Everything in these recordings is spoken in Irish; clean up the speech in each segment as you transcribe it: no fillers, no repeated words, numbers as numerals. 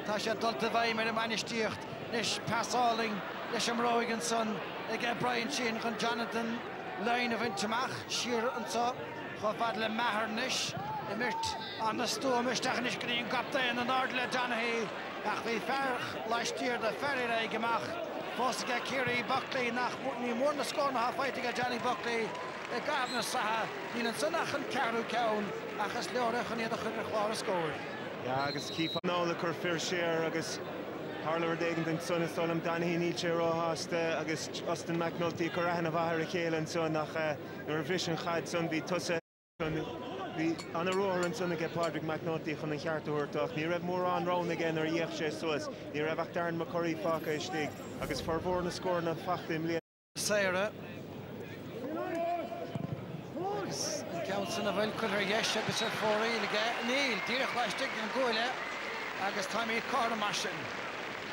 tá sé dulta bhaid mar manistíocht leis pasáling leis an Roigan son ag Brian sin chun Jonathan lein a bhaintach siar an sa chu bhd le meharnis I mirt an na stúm isteach is grín captain an ard le Donahue ach bhí ferch leistíir de ferry ra gemach fósta Kerry Buckley nach ní mór na scór na fáite Johnny Buckley I gabna saha hín an sunnach an carú ceann achas leorach an iad a chuir chláir a scóir. Ja, agus keep nála chur fir séir agus Harlower degen den son is stolam Donahue níte ráhaasta agus Austin McNulty chu rahanna bhahar a chélan son nach nuair bhrisin chaid son bhí tusa Bhí an roir an sunna ge Padraig McNulty chun an cheartúirteach, ní raibh mór an rán again ar dhéach sé suas, ní raibh ach Darren McCurry facha istigh, agus farmhór na scór na fachtaim líon. Saire. Agus an ceann sanna bhfuil chuir ar dheis agus ar fóraí le níl, díreach leistigh an gúile agus tá míad cáir maisin.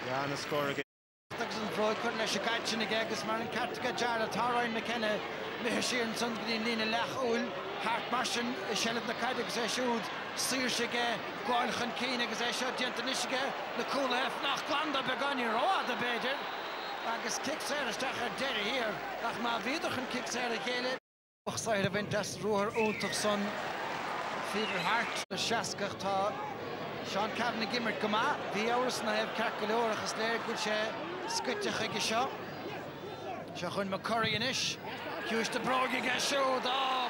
Ja, na scór again. Agus an bhróid chuir leis a gaitin agus mar an cartacha deara Tyrone McKenna mé sí an sun go dtíon lína lech úil Hart marsin sellad na caide agus siúd sír sige gáilchan cín agus seo dianta nisige na cúla nach glanda beganí rád a beidir agus kick séir isteach ar deir hir ach má bhíadach an kick séir a chéile Ochsáir a bhaintas ruair úntach son Peter Hart na seascach tá Sean Cavan gimmert go má bhí áras na hebh carcailóir agus léir go sé scuiteach ige seo Seo chun McCurry inis Ciúis de bróg ige siúd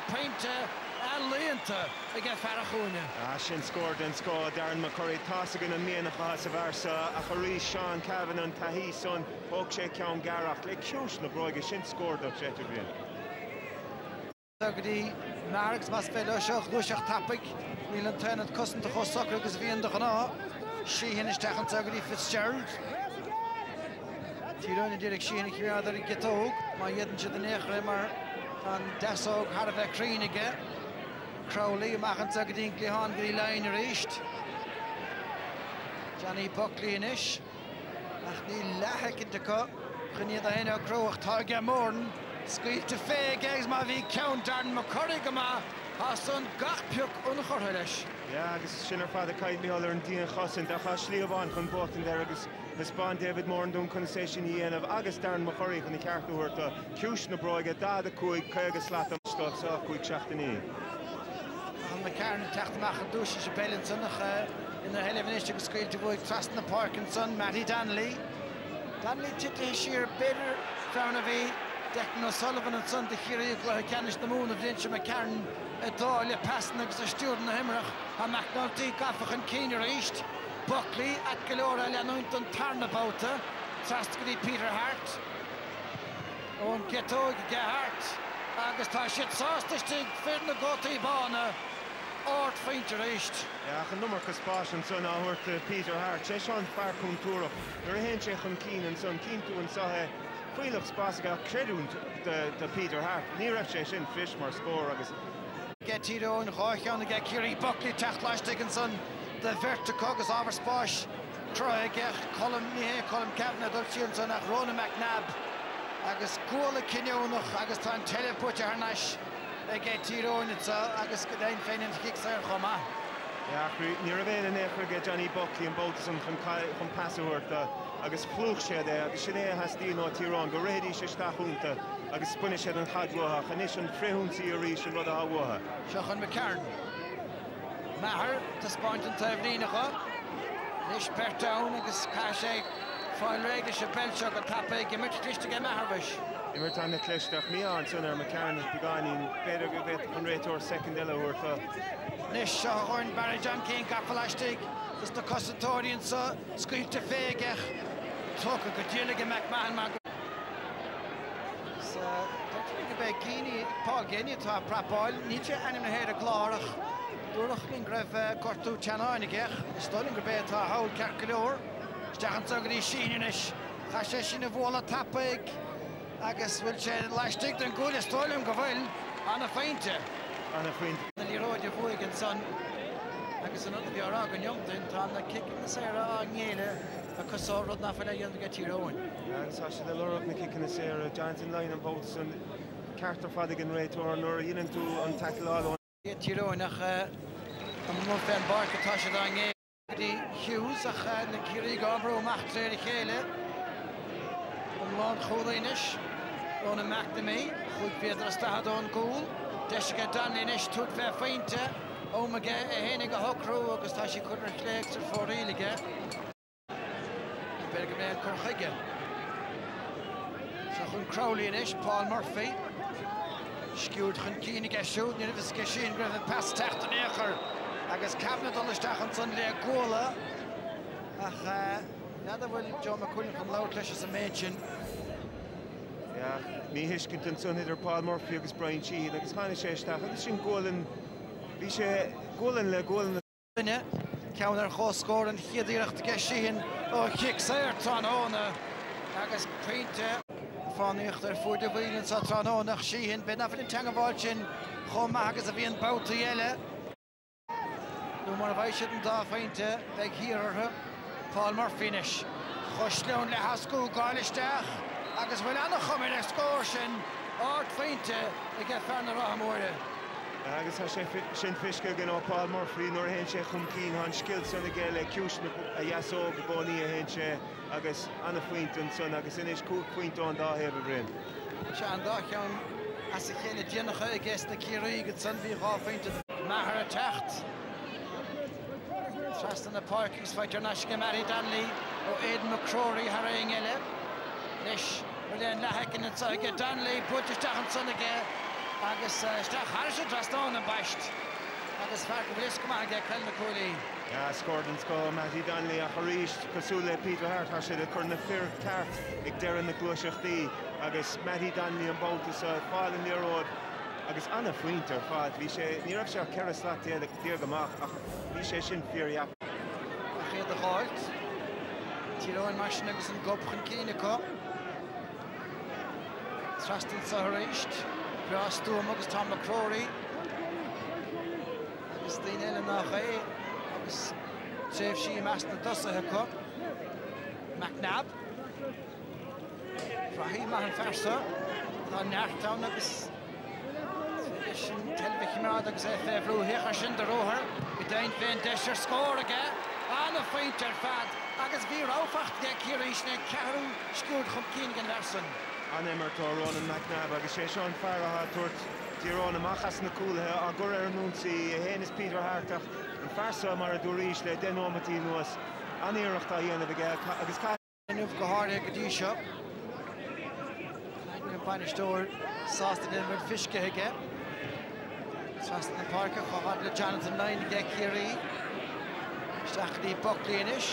Painte and Leonta against Farachuna. Sin scored and scored Darren McCurry Tossigan and Mian Chas of Arsa, Achari Sean Cavan and Tahi son, Okshe Kyan Garach, Le Kush Nabroga, Shin scored up Shetterville. Sogdi Marks must be Lushach, Lushach Tapik, Milan Tenant Cousin to Host Soccer because Vian de Hana, she hinish Tachan Sogdi Fitzgerald. Tyrone did she in here that it get oak, my Yedin to the Nechremer. An desog har bheith crínige Crowley machchan sagadín glihan grí lein ríist Johnny Buckley inis ach ní lethecin de co chuniad a hena croach táige mórn scuilte féig egus má bhí ceann Darren McCurry go má a son gach piúch unchortha leis. Ja, agus sin ar fád a caid míall ar an díon chosin de cha slíomháin chun bótain there agus Respond David Moore dún chun sé sin dhéanamh agus Darren McCurry chun na ceartúirta ciúis na bróige dáda chuig chuige slatam stop sa chuig seachtaí. An na cairn teachtamach an dúise sé bellin sunnach ina heilehaniste go scuilte bhuaig trasna na Parkinson, Matty Donnelly. Donnelly titla siar beidir fearna bhí Declan O'Sullivan an son de chiaí go ceannis na múna bhlinse me cairn dá le passan agus a stúr na himreach a McNulty gafach an cíine ríist. Buckley at Galora Leonington Tarnabouta, Trastgadi Peter Hart. On Getog Hart. Agustar shit Sostistig, Finn Goti Bana, Ort Finterist. Ja, een nummer gespaasd en zo nou hoort Peter Hart. Zij zijn paar contour. Er heen zich een kien en zo'n kien toe en zo hij veel gespaasd gaat credoen de Peter Hart. Niet heeft zij zijn fish maar score agus. Get Tyrone, Royhan, get Kerry Buckley, Tachtlastig and son. The Verticogus Oversposh, Troy Gech, Colum Cabinet, Dulcian, Rona McNabb, Agus Cola Kinyonoch, Agus Tan Teleputcher Harnash, they get Tyrone, it's Agus Gadain Fenin kicks there, Homa. Ja, near a vein and there get Johnny Buckley and Bolton from Password, Agus Fluchshed, Agus Shane has Dino Tyrone, go ready, Shistahunta, Agus Spunished and Hadwaha, Hanishan Frehunsi Rish and Rodawaha. Shochan McCarn. Maher, the Spontan Tavlinacha, Nish Pertown, agus Cashe, Foil Reglish, a Belchuk, a Tape, Gimmick, Christigan Maharvish. Immer time the clash of me on Sunner McCarn has begun in better get on Rator second Delaware. Nish Horn, Barry John King, Kafalastig, the Cossatorian, so Squeak to Fagech, Talk a good deal again, McMahon. So, don't think about Keeney, Paul Guinea to a prop oil, Nietzsche, and in the head of Glorach. Doorlachling gref kortú Chananigech, Stalling Grebe to a whole Kerkalor, Stahan Sogri Sheenish, Hashin of Walla Tapig, Agus will shed Lashtig and good Stalling Gavel, on a fainter. On a faint. The Leroy of Wigan son, Agus another of your Aragon Youngton, Tom the kick in the Sarah Agnele, a Cossor Rod Nafala Young to get your own. And Sasha the Lord of the kick in the Sarah, Johnson Line and Bolts and Carter Fadigan Rator, nor in to untackle all. Tyrone nach am Fan Barker Tasha Dange, the fiús ach na Kerry gabrú macht tréir chéile lán chódaínis lán na McNamee chuig beidir stahadón gúil deis go danlínis tuair bheith faointe ómaige a hénig a hocrú agus tá sí chunar chléigh ar fórílige beir go mbeadh chur chuige sa chun Crowley-inis Paul Murphy sciúd chun cínig a siúd ní bhís go sin gribh an pass techt an éair agus cabna dolisteach an san le góla ach nada bhfuil John McCullin chun leabhar leis as a méidsin. Ja, ní hiiscint an son idir Paul Murphy agus Brian Sheehan agus hána sé isteach agus sin gólan bhí sé gólan le gólan Duine ceann ar chóscóir an chiaadíireachta go Sheehan ó chic saoir Tyrone agus peinte fánaíocht ar fuair de bhíonn sa Tyrone nach Sheehan ben na bhfuil teanga bháil sin chomh agus a bhíon bouta eile. Nú mar a bhaid siad an dá féinte beag hiarartha Paul Murphy-inis chosleún le hascú gáilisteach agus bhfuil anna chumin ar scóir sin áit féinte i gceith fearna rathamóide. agus tá sé sin fisce gan ó Paul Murphy nuair a hen sé chum cín an sciil sanna ggéile ciúisna a dheasóg go buí a hen sé agus anna faointean son agus inis cúig faointeán dá hebh brin. Se an dá ceann as a chéile déanacha i gceist na Kerry go san bhí rá féinte methar a techt. Trastan na parkings fighter Nashka Mary Danley ó Aidan McCrory har ein eile. Nis bhfuil lethecin an saige Danley buidirteach an sannaige agus isteach hairse trastáin an baist agus fear go bhlis go maithe ceil na cúlaí. Ja, scored an sco Matty Danley a choríist cosúla Peter Hart har sé a chur na fir ceart ag deireadh na gluaiseachtaí agus Matty Danley an boutas a fáil in níród agus anna faointear fad bhí sé ní raibh sé a ceithre slacht déag amach ach bhí sé sin fíorheach. A chéad a gáilt Tyrone marsin agus an gobchan cíine có Trastan sa réist Brastúm agus Tom McCrory agus daon eile nach é agus tréimh sí meas na dosathe có McNabb Frahí maith an fersa tá neartán agus sin telbhicimrád agus é féhrú héchar sin de róthar go daon féin deisir scór aige anna féintear fad agus bhí ráfacht de Kerry sna ceathrú sciúd chum cínig an versan. An immer Tyrone an McNabb agus sé seán fearratha tuairt Tyrone amachchas na cúlathe a gur ar núnsaí a héananis Peter Hartach an fersa mar a dúríos le den ómatí nuas aníireachta dhéanamh aige agus Nuamh go háirthe go dtí seo. An bainistóir sásta den bhfuil fisce aige. Trastan na parka chomhad le Jonathan Lyon aige Kerry. Isteachtaí Buckley-inis.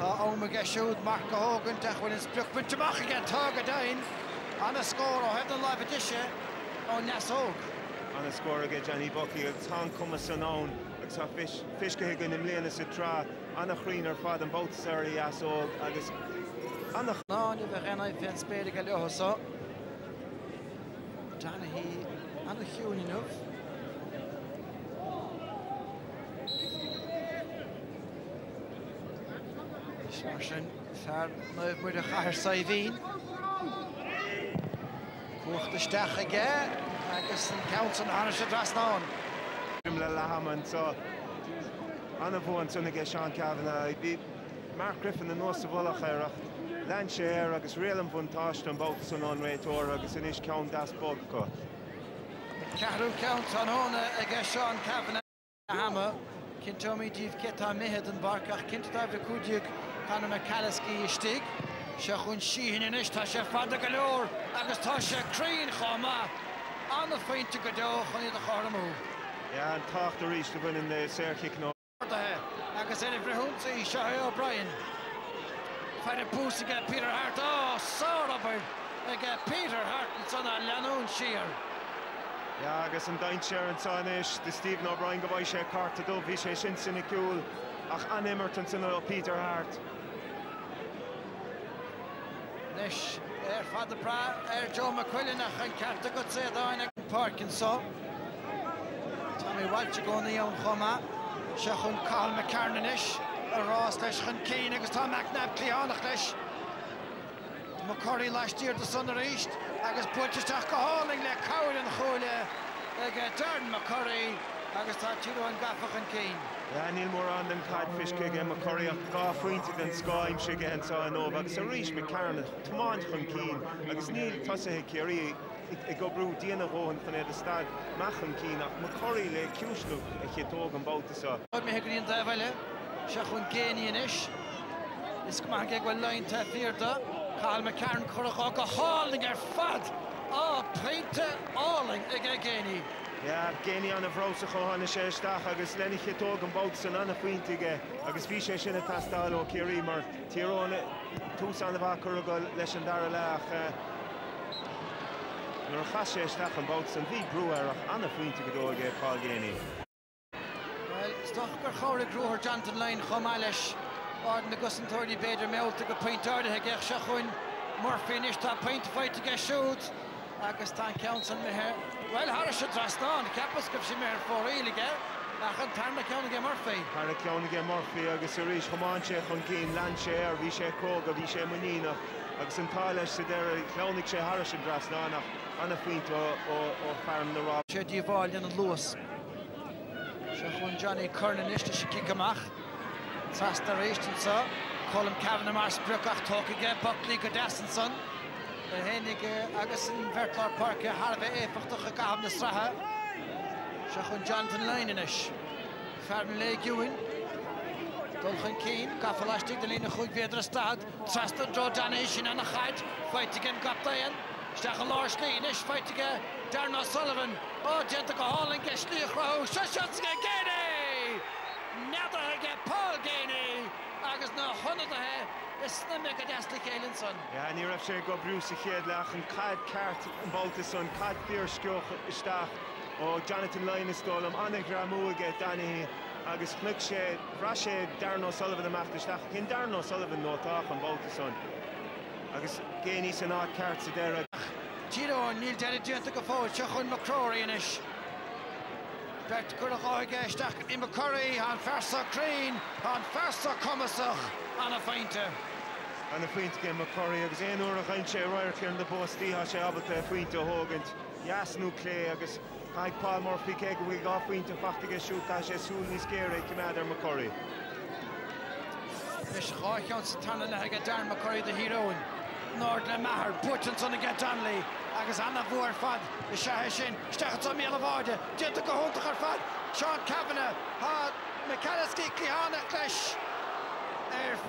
Tá ómaige siúd Mark Hogan bhfuil is brúchbun teach aige tága dain anna scór ó hebh an láimh diise ó neasóg. Anna scór aige Johnny Buckley agus tá cuma san ón agus tá fisce aige na mléana sa trá anna chrín ar fad an boutas ar i asóg agus anna ná ní bheith rénaigh féin spéide go leothasá. Danahí anna chiúninmh. Mar sin fear nuamh muid a chathair sa bhín. Cuacht isteach aige agus an count an hána sé drasnáin. le lehaman so anna bhuain son aige Sean Kavanagh bhí Mark Griffin an nósa bholach éireach lean sé air agus réalam bhain táist an boutas an réitóir agus inis ceann das bog go. Ceathrú count an hóna aige Sean Kavanagh hama cin Tommy díobh cetá méhead an barcach cin táibh le cúdiúg Conor McCallisky istig. Se chun Sheehan inis tá sé fada go leor agus tá sé crín chomá anna féinte go dó chun iad a chóramú. Ja, an tácht a ríist bhain in le séirchic nó. Agus éidir bhrithúntaí Shahé O'Brien. Feidir pús aige Peter Hart ó sárabar aige Peter Hart an sanna leanún siar. Ja, agus an daint sé an sáis de Stephen O'Brien go bhaid sé carta dó bhí sé sin sinna ciúil ach animmert an sinna ó Peter Hart. Nis fada bra Joe McQuillan ach an carta go séadáin ag Parkinson. Tommy Walsh gcónaí an chomá se chun Carl McCarnanis a rás leis chun cín agus tá McNabb clíánach leis. McCurry leistíir de san ríist agus buirteach go háling le cabhair an choile ag Darren McCurry agus tá tíú an gafach an cín. Ja, níl mór an den cadfish cig McCurry gá faointe den scaim se hen sa nó agus a ríis me carna tomáint chun cín agus níl tosathe Kerry I go brú díana róhan fan a stad machchan cín ach McCurry le ciúsnú a chétóg an báta sa. Me heguríon da bhaile se chun géine inis. Is go mar ge bhfuil lein te fíorda Cail me cairn chorachá go háling fad á peinte áling ag géine. Ja, géine an a bhrósa chohanna sé isteach agus lennig chétóg an báta san anna faointige agus bhí sé sinna tastáil ó Kerry mar Tyrone tús an bha chu go leis an dara leach nuair a chas sé isteach an báta san bhí brúar ach anna faointige dó ag Páil Géine. Well, stoch gur chóir grúthir Jonathan Lyon chomá leis ádan agus an tóirí beidir méolta go pointáirthe gceach se chuin Murphy níos tá pointe fáite go siúd agus tá ceann mithe. Well, Harris should trust on. Capas gives him here for really get. I can turn the Murphy. Harry Clonigan Murphy, agus a ríis chomáintse chun cín landse bhí sé cóga bhí sé muíach agus an táile sa deir clónig sé Harris an drasnánach anna faointe ó fearm na rá. Sé díomháil an luas. Se chun Johnny Kernan iste se kickamach. Trasta réistin sa. Colm Cavan mar spruach tócaige Buckley go Dassenson. Hennig agus in Vertlar Park Harve éfachtach a gabham na strathe. Se chun Jonathan Lyon inis. Fearn le giúin. Dulchan cín, gafalastig de lína chuig féidir a stad. Trasta dro Danny sin an a chaid. Feitig an gapdain. Stach a Lars Lyon is feitig Darren O'Sullivan. O, genta go háling ge slíoch rahu. Shashatsga Géine! Nether ge Páil Géine! Agus na honnadathe. Is na mega dasli Caelan son. Ja, ní raibh sé go brú sa chéad leach an cad ceart an báta son, cad fíor sceoch isteach ó Jonathan Lyon is dólam anna gramúige Danny agus chnuic sé bhrá sé Darren O'Sullivan amach isteach cin Darren O'Sullivan nótáach an báta son. Agus Géine san ád ceart sa deire. Tyrone níl deidir dianta go fóid se chun McCrory inis. Bert Currachaige isteach i McCurry an fersa Crean an fersa Comasach an a feinte. An a faointe ge McCurry agus éon uair a chaint sé roiir céir na bóstíthe sé abalta faointe thógant Jasnú Clé agus chaid Páil Murphy cé go bhfuil gá faointe fachtaige siúta sé súil níos céire cimádar McCurry. Is cháithán sa tanna lethe Darren McCurry de híróin. Nord le mahar putin son get Danley agus anna bhuair fad is se sin stechat sa míle bháide dianta go hóntaach ar fad Sean Kavanagh ha McCalliskey cliána leis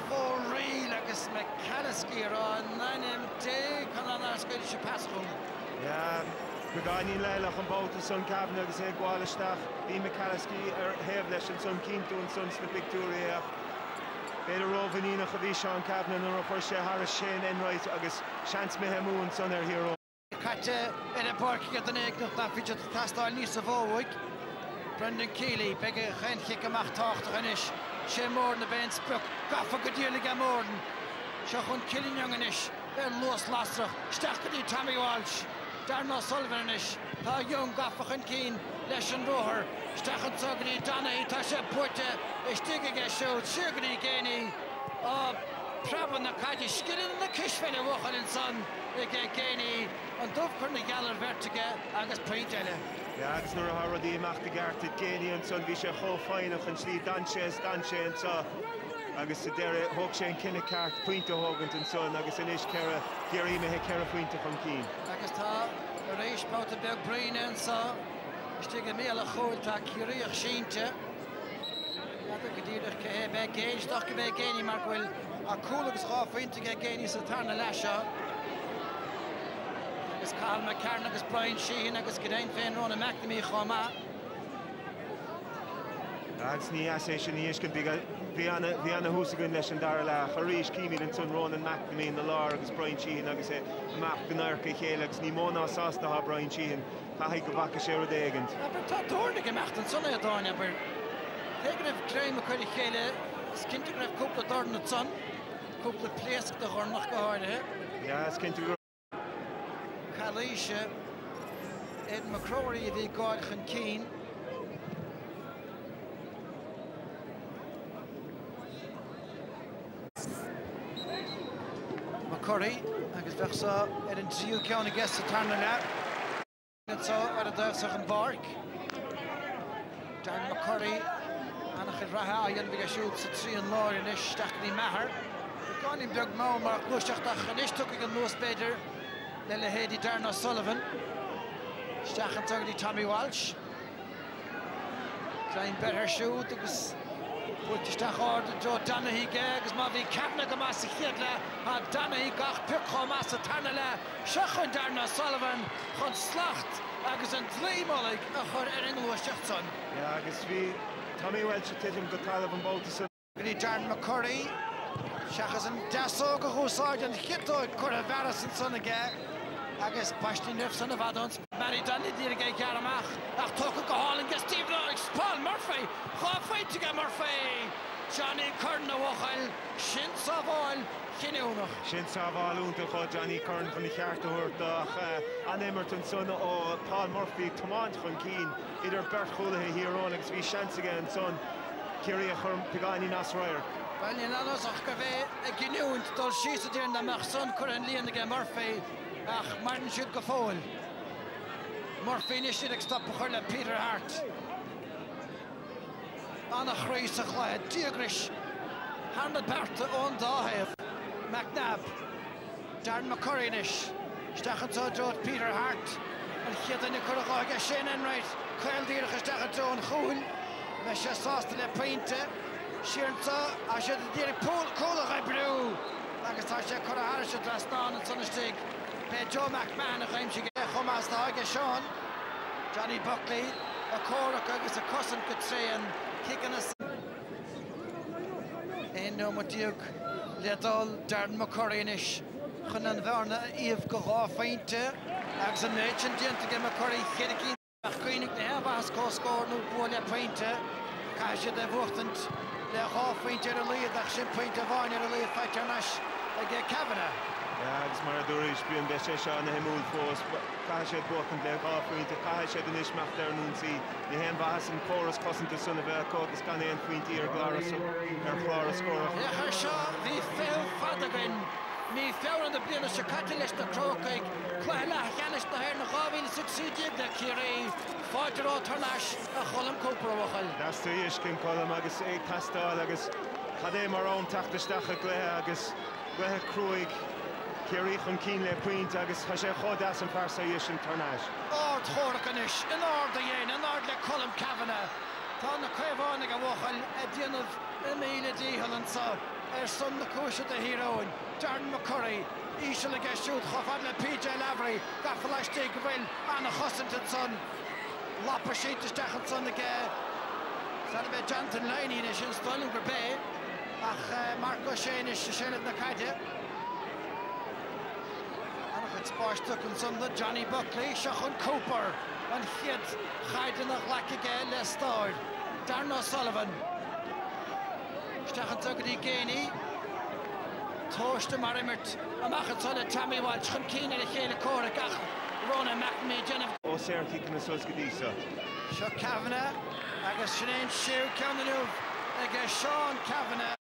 fór riil agus McCalliskey rá 9MD chun an ascail se pascún. Ja, go gáinín leilech an báta son Kavanagh agus é gháilisteach bhí McCalliskey ar thaobh leis an son cíntiún son sna pictúraíach. Beidir róhaníach a bhí Sean Kavanagh nuair a fuair sé Harris Shane Enright agus seans mithe múin son ar híró. Caite in a parking at the éagnach na fiide tastáil níos a bhóig. Brendan Keeley beige chéinchic amach táchtach inis. Sé mór na ben spruch gafa go díirlig a mórn. Se chun Killinyoung inis luas lastrach. Steach go dtí Tommy Walsh. Darren O'Sullivan inis. Tá Young gafa chun cín leis an róthir. Stechan sa go dtí Donnaí tá sé puirte istigh ige siúd siar go dtí Géine. Praban na caide skillin na kisfeile bhuachalinn son ige Géine an dubh chur na gealar vertige agus pointeile. Ja, agus nuair a tharradí amach de gartid Géine an son bhí sé chomh-fáinach an slí danse an sa agus sa deire thug sé an cinenne ceart pointe thógant an son agus inis ceire Kerry methe ceire pointe chun cín. Agus tá a rééis páta beag Brian an sa istigh méle chóiltá ciríoch sínte. Go dtíidir cé bheith géisteach go bheith Géine mar bhfuil a cúlagus gá faointe Géine sa tarna leise. Agus Cail McCarn agus Brian Sheehan agus go daon féin Rona McNamee chomá. Agus ní sé sin níos cin bhí anna húsagann leis an dara leach a ríis cíimín an son Rona McNamee in na lár agus Brian Sheehan agus é amach go nárcha chéile agus ní móna sástatha Brian Sheehan caithfidh go bhacha sé ru déigint. Aber tá dúirnig amach an sonna adáin aber Tegan raibh Graham a chuir chéile cinnte raibh cúpla dorn na son cúpla pléasc de chornach go háirithe. Ja, is cinnte go Chalíise Ed McCrory a bhí gáil chun cín. McCurry agus bheitsa ar an tríú ceanna gas sa tarna le. Tá ar a dheachsach an barc. Darren McCurry anach Stachel Raha, Jan Bigashoot, Satrian Lord, and Ish Stachni Maher. The Goni Bug Mo, Mark Lushach, and Ish took a most better. Lele Hedy Darna Sullivan. Stachel Tuggy Tommy Walsh. Klein better shoot, it was. Put the Stachor, Joe Donaghy Gags, Mavi Kapna Gamasi Hiedla, and Donaghy Gach Pirko Massa Tanala, Shachon Darna Sullivan, Hon Slacht, Agus and Dleimolig, a Hor Eringlo Shachson. Yeah, I guess we Tommy Welch did him good Talavan Bolton. Darren McCurry, Shachas and Dasso, Gahu Sergeant, Hito, Cura Varas and Sonaga, Agus Pashtin Nifson of Adons, Mary Dunley, Dirigay Garamach, Achtoka Gahal and Steve Lawrence, Paul Murphy, halfway to get Murphy, Johnny Curran, Wachel, Shin Savoil, Kinuno. Shin Savoil, Unto, Johnny Curran from the Charter, Ann Emerton, son of Paul Murphy, Tomant from Keen, either Bert Hulahay here on, because we chance again, son, Kerry Pigani Nasroyer. Well, you know, a Ginu, those sheets are in the Marson, Curran Lee and the Murphy. Ach, Martin should go forward. Murphy initiated stop Hurla Peter Hart. Anna Chreisa Chlaya, Diagrish, Handed Bertha on Dahev, McNabb, Darren McCurry Nish, Stachan George Peter Hart, and Hidden Kuraga Shane Enright, Kyle Dirk Stachan John Hool, Mesha Sostele Painte, Shirnta, Asha the Dirk Pool, Kola Rebrew, Lagastasha Kuraharish at Rastan and Sunnystig. Joe McMahon, a James Homas, the Haga Sean, Johnny Buckley, a Corach, Agus, a cousin could say, and kicking us in no Duke, Little Darren McCurry-ish, Hunan Varna, Eve Goha Fainte, Ags and Merchant, Gent again McCurry, Hideki, McQueenic, the Havas, Coscore, no Bolia Painter, Kasha de Vortant, the Half Fainter, the lead, the Ship Painter, Varna, the lead, Fighter Nash, again Kavanagh. Ja, agus mar dúris bíon beste se na himúl fós, cai sé buchan le gáfuinte, cai sé den ismeach ar núnsaí, ní hen bhas an córas cosanta sunna bheith cógus gan éon fuintí ar gláras chláras scóra. Ja, seo, bhí féil fadagain, mí féil an de bliana se caite leis na trócaig, chluile cheannis na hair na gáhíle succeedíag na Kerry, fáidir ó tarnais a cholam cópar bhachal. Das tú iscin colam agus é tastáil agus chad é mar ón tachtasteach léthe agus léthe cruig. Kerry chun cín le puint agus cha sé chodas an farsa is an tarnais. Ord chorcanis, in ord dhéin, in ord le Colm Kavanagh. Tá na cuimhánig a bhachal a déanamh i míle díhal an sa son na cúise de híróin. Darren McCurry, íse le geisiút chofad le PJ Lavery, gafalaistí go bhfuil anna chosantan son. Lappa síte stachan son ag Sada be Jonathan Liney is in Stirling Grbé, ach Marco Shane is Shellid na Caide. Sparstuk and Sunda, Johnny Buckley, Shachon Cooper, and Hid, Haiden of Lackage, Lestard, Darren O'Sullivan, Stachan Tuggy Gainey, Torst Marimert, Amachatona, Tammy Walsh, Keen and Hale Coracach, Rona McNamee, Jennifer. O Serki can Susgadisa. Chuck Kavanagh, Agus Sinead Shew Cananu, Agus Sean Kavanagh,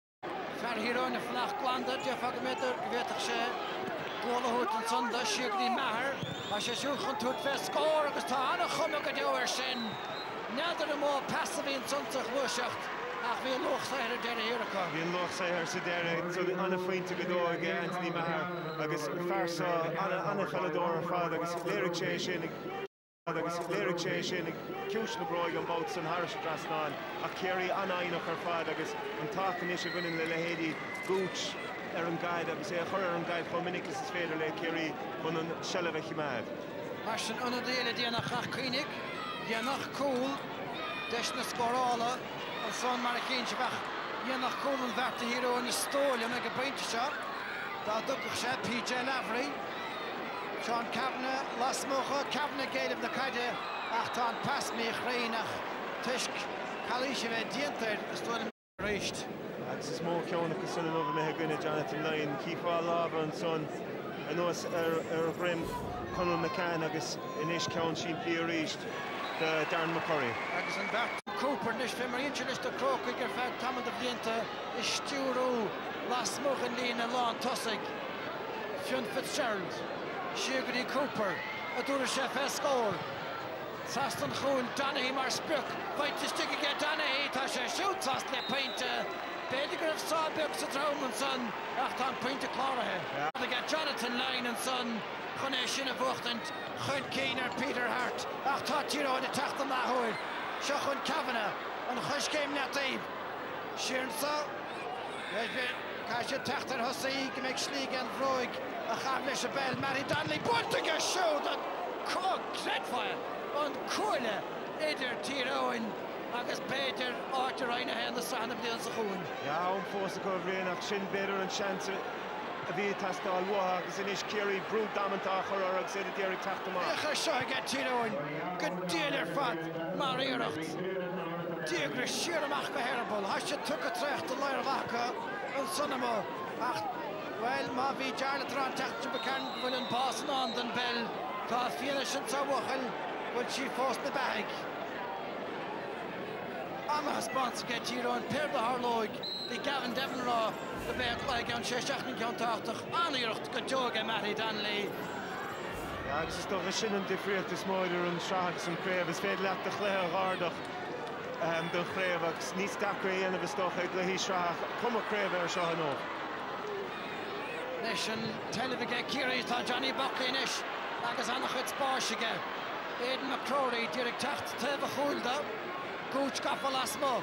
Farhiro in the Flach Glanda, Jeff Agameter, Vetach. Goal and Sunda, Shigri Maher, Ashashuchan to Fest score, Agus Tana Humaka Dower Shin, Nether more passive in Sunsach Wushacht, Ach, we look Sayer Derrica. We look Sayer Sedere, so the Anna Faint to Godor again, Anthony Maher, Agus Farsa, Anna Fellador, Father, Agus Lyric Chashin, Agus Lyric Chashin, Kush LeBroy on boats and Harris Drasnan, a Kerry Anna in her father, Agus, and talking Nishagun in the Lahedi, Gooch. An guide, I say, an guide for Minicus is fair to Kerry on a shell of a Himad. Martian on a deal, Dianach Klinik, Dianach Cool, Deshna Scorala, and Son Marakin Shabach, Dianach Cool and that the hero in the stall, you make a paint shot. Daldukasha, PJ Lavery, Sean Kavanagh, Las Mocha, Kavanagh Gale of the Kaide, Achtan Pass me, Reinach, Tishk, Kalishev, Dienter, Stolen reached. This is more Kiona Son over Mehagunna, Jonathan Lyon, Keefa Lava and Son. I know it's Grim, Conal McCann, Agus, Inish Count, Sheen Pia reached, Darren McCurry. Agus and back Cooper, Nish Fimmer, Inch, the Croak, Fact, Tom of the Vienta, Isturu, Las Mochen, Lina, Lawn, Tussig, Fionn Fitzgerald, Shigri Cooper, Adura Chef Escor, Saston Khoon, Donaghy mar spruch, fight to stick again Donaghy, Tasha shoots us the paint. Bedigraf saw Books at home and son, Achtan paint to Clara. They get Jonathan Lyon and son, Conection of Buchtant, Hunt Keener, Peter Hart, Achtan Tyrone, the Tachtan Mahur, Shachun Kavanagh, and Hush came Native. Sheeran saw, Kasha Tachtan Hussey, Gimek Schlieg and Vroig, Achavle Chabelle, Mary Donnelly, Bunting a show that Cook, Dreadfire. On Coole, Eder Tyrone, agus Peter Arthur Reinahe and the Sand of the Unsahoon. Yeah, force the cover in, Shin Better and Chance. A bit Tastal Wahag, in Ish Kerry, Brew Damantach, or I said it Derek Tachtama. I get Tyrone, good dealer fat, Marieracht. Diagre Sheeramach Beherable, Hasha took a trecht, the Lyre of Aka, and Sonamo. Well, Mavi Jarlatran Tacht to Becan, Willen Pass on the Bell, Ta finish and Sawachel. Will she force the bag? I'm a sponsor get Tyrone, Per the Harloig, the Gavin Devonraw, the Bear Clegg on Sheshachnik on Tartach, Anirucht, Gajoga, Matty Danley. Ja, this is toch een zin en different this morning and Shahs and Crave is fed left the Clare Hardach. The Crave, Sneeze Dakray and of a stock out the Shah, come a Crave or Shahano. Nation, Televiga Kerry, Johnny Buckley-ish, Agazanachitz Barshiga. Aidan McCrory, Derek Tacht, Teva Hulda, Gooch Gafalasmo,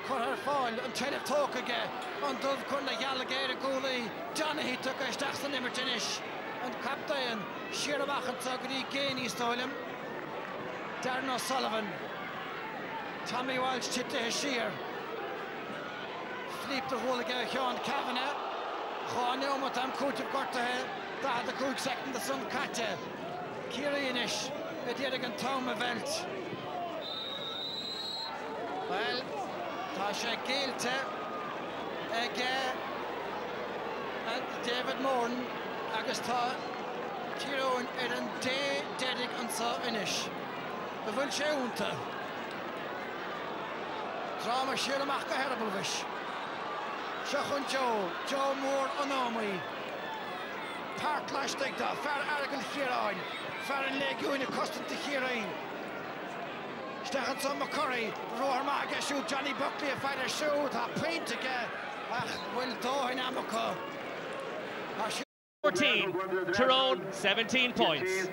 Curher Fall, and Telef Tokaga, and Dove Kunna Yalagare Gooley, Donaghy took a Stachson Immertinish, and Captain Sheeramach and Tugri Gainey stole him, Darren O'Sullivan, Tommy Walsh Chitte Hashir, Fleep the Hooliga, Sean Kavanagh, Juan Omatam Kutiv Gortahe, Dad the Cook second, the Sun Katja, Kirianish. Edigen Tom event. Well, Tasha Gilte, and David Morn, Augusta Tyrone, Eden Day, Dedic and Sa Inish. The Vulture Unta. Drama Shiramaka Herabovish. Shachun Joe Moore Onomi. Part Lashtigda, Far Aragal Hiroin. Farren Legu in a custom to Kerry. Stechan McCurry, Roar Maga Johnny Buckley, a fighter shoot, a paint again. Will do in Amoko. 14, Tyrone, 17 points.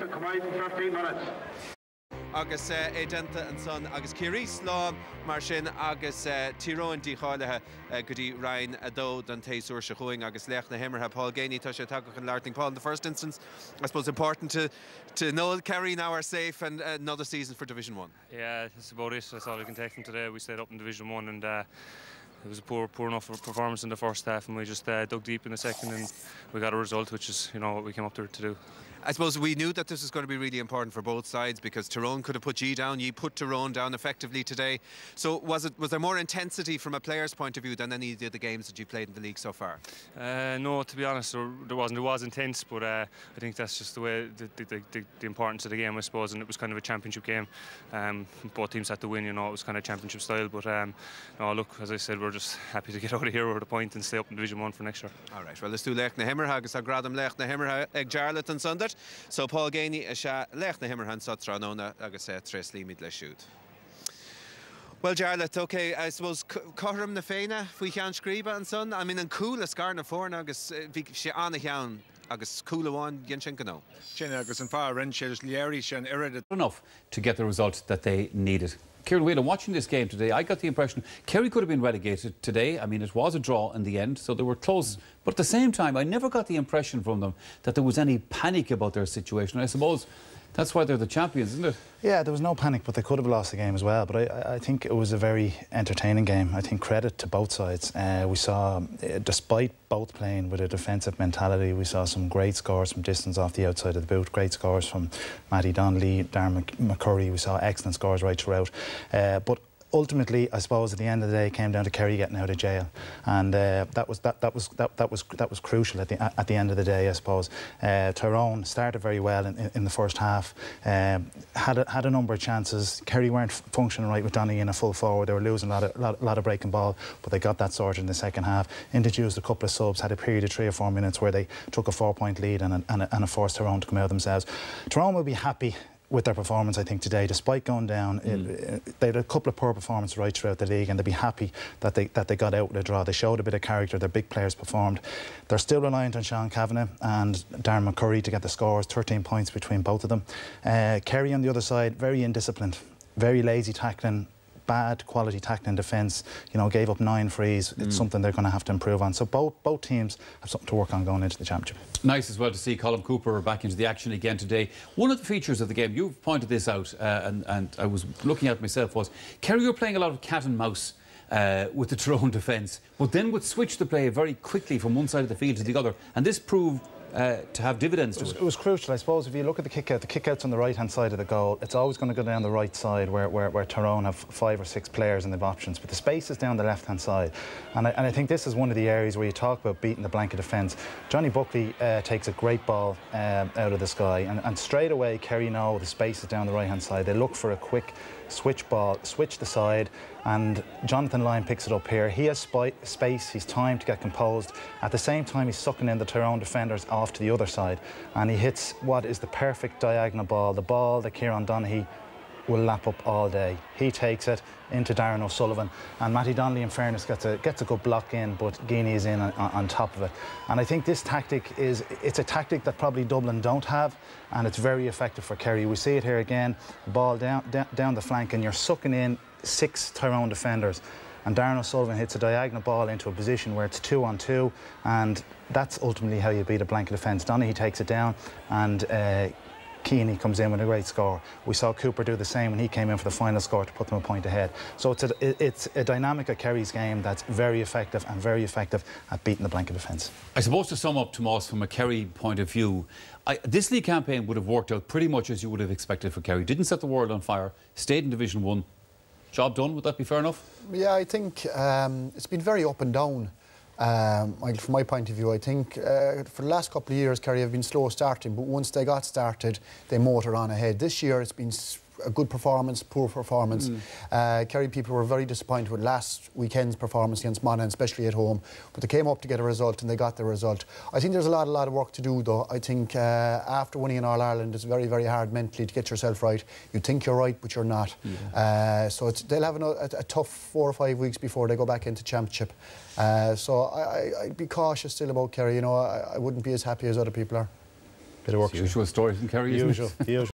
Agus Édenta and son agus Kerry Slán mar sin agus Tyrone di cháilethe godi Ryan Ado don Taysúr Shachoing agus Lech na Himmerha Paul Gainey Tasha Tagach and Larting Paul in the first instance. I suppose important to know Kerry now are safe and another season for Division 1. Yeah, that's about it. That's all we can take from today. We stayed up in Division 1 and it was a poor enough performance in the first half, and we just dug deep in the second and we got a result, which is, you know, what we came up there to do. I suppose we knew that this was going to be really important for both sides because Tyrone could have put ye down, ye put Tyrone down effectively today. So was there more intensity from a player's point of view than any of the other games that you played in the league so far? No, to be honest, there wasn't. It was intense, but I think that's just the way the importance of the game, I suppose, and it was kind of a championship game. Both teams had to win, you know, it was kind of championship style. But no, look, as I said, we're just happy to get out of here with a point and stay up in Division 1 for next year. All right, well, let's do Lech na Himmerha agus agradam Lech na Himmerha ag Jarlath and Sunday. So Paul Gainey is Lech na Himmerhan Sotra Nona agus Tres Limid le shoot. Well, Jarlath, okay, I suppose Coram na Féine, we can Scriba and son. I mean, and cool as Garna Forn agus she Anna Hian agus cool one Yenchenkano. Chen agus and far Renchels Lieri Shen Eredit enough to get the result that they needed. Kieran Whelan, watching this game today, I got the impression Kerry could have been relegated today. I mean, it was a draw in the end, so they were close. But at the same time, I never got the impression from them that there was any panic about their situation. I suppose that's why they're the champions, isn't it? Yeah, there was no panic, but they could have lost the game as well. But I think it was a very entertaining game. I think credit to both sides. We saw, despite both playing with a defensive mentality, we saw some great scores from distance off the outside of the boot. Great scores from Matty Donnelly, Darren McCurry. We saw excellent scores right throughout. But ultimately, I suppose at the end of the day, it came down to Kerry getting out of jail, and that was crucial at the end of the day, I suppose. Tyrone started very well in the first half, had a number of chances. Kerry weren't functioning right with Donaghy in a full forward. They were losing a lot of breaking ball, but they got that sorted in the second half. Introduced a couple of subs, had a period of 3 or 4 minutes where they took a 4-point lead and forced Tyrone to come out themselves. Tyrone will be happy with their performance, I think, today. Despite going down, they had a couple of poor performances right throughout the league, and they'd be happy that they got out with a draw. They showed a bit of character. Their big players performed. They're still reliant on Sean Kavanagh and Darren McCurry to get the scores. 13 points between both of them. Kerry on the other side, very indisciplined, very lazy tackling, bad quality tackling defence. You know, gave up 9 frees. It's something they're going to have to improve on. So both teams have something to work on going into the championship. Nice as well to see Colin Cooper back into the action again today. One of the features of the game, you've pointed this out, and I was looking at it myself, was Kerry were playing a lot of cat and mouse with the Tyrone defence, but then would switch the play very quickly from one side of the field to the other, and this proved to have dividends to it. It was crucial, I suppose. If you look at the kick-out's on the right-hand side of the goal. It's always going to go down the right side where Tyrone have 5 or 6 players and they've options, but the space is down the left-hand side. And I think this is one of the areas where you talk about beating the blanket defence. Johnny Buckley takes a great ball out of the sky, and straight away Kerry know the space is down the right-hand side. They look for a quick switch ball, switch the side, and Jonathan Lyon picks it up here. He has space, he's time to get composed. At the same time, he's sucking in the Tyrone defenders off to the other side, and he hits what is the perfect diagonal ball, the ball that Kieran Donaghy will lap up all day. He takes it into Darren O'Sullivan, and Matty Donnelly, in fairness, gets a good block in, but Guinea is in on top of it. And I think this tactic it's a tactic that probably Dublin don't have, and it's very effective for Kerry. We see it here again, ball down the flank, and you're sucking in 6 Tyrone defenders, and Darren O'Sullivan hits a diagonal ball into a position where it's 2-on-2, and that's ultimately how you beat a blanket defence. Donaghy takes it down, and Keeney comes in with a great score. We saw Cooper do the same when he came in for the final score to put them a point ahead. So it's a dynamic of Kerry's game that's very effective at beating the blanket defence. I suppose to sum up, Tomas, from a Kerry point of view, this league campaign would have worked out pretty much as you would have expected for Kerry. Didn't set the world on fire, stayed in Division 1. Job done, would that be fair enough? Yeah, I think it's been very up and down. From my point of view, I think for the last couple of years Kerry have been slow starting, but once they got started they motor on ahead. This year it's been a good performance, poor performance. Kerry people were very disappointed with last weekend's performance against Monaghan, especially at home, but they came up to get a result and they got the result. I think there's a lot of work to do though. I think after winning in All-Ireland it's very, very hard mentally to get yourself right. You think you're right but you're not. So they'll have a tough 4 or 5 weeks before they go back into championship. So I'd be cautious still about Kerry. You know, I wouldn't be as happy as other people are. Bit of work. Usual story from Kerry, isn't it? Usual.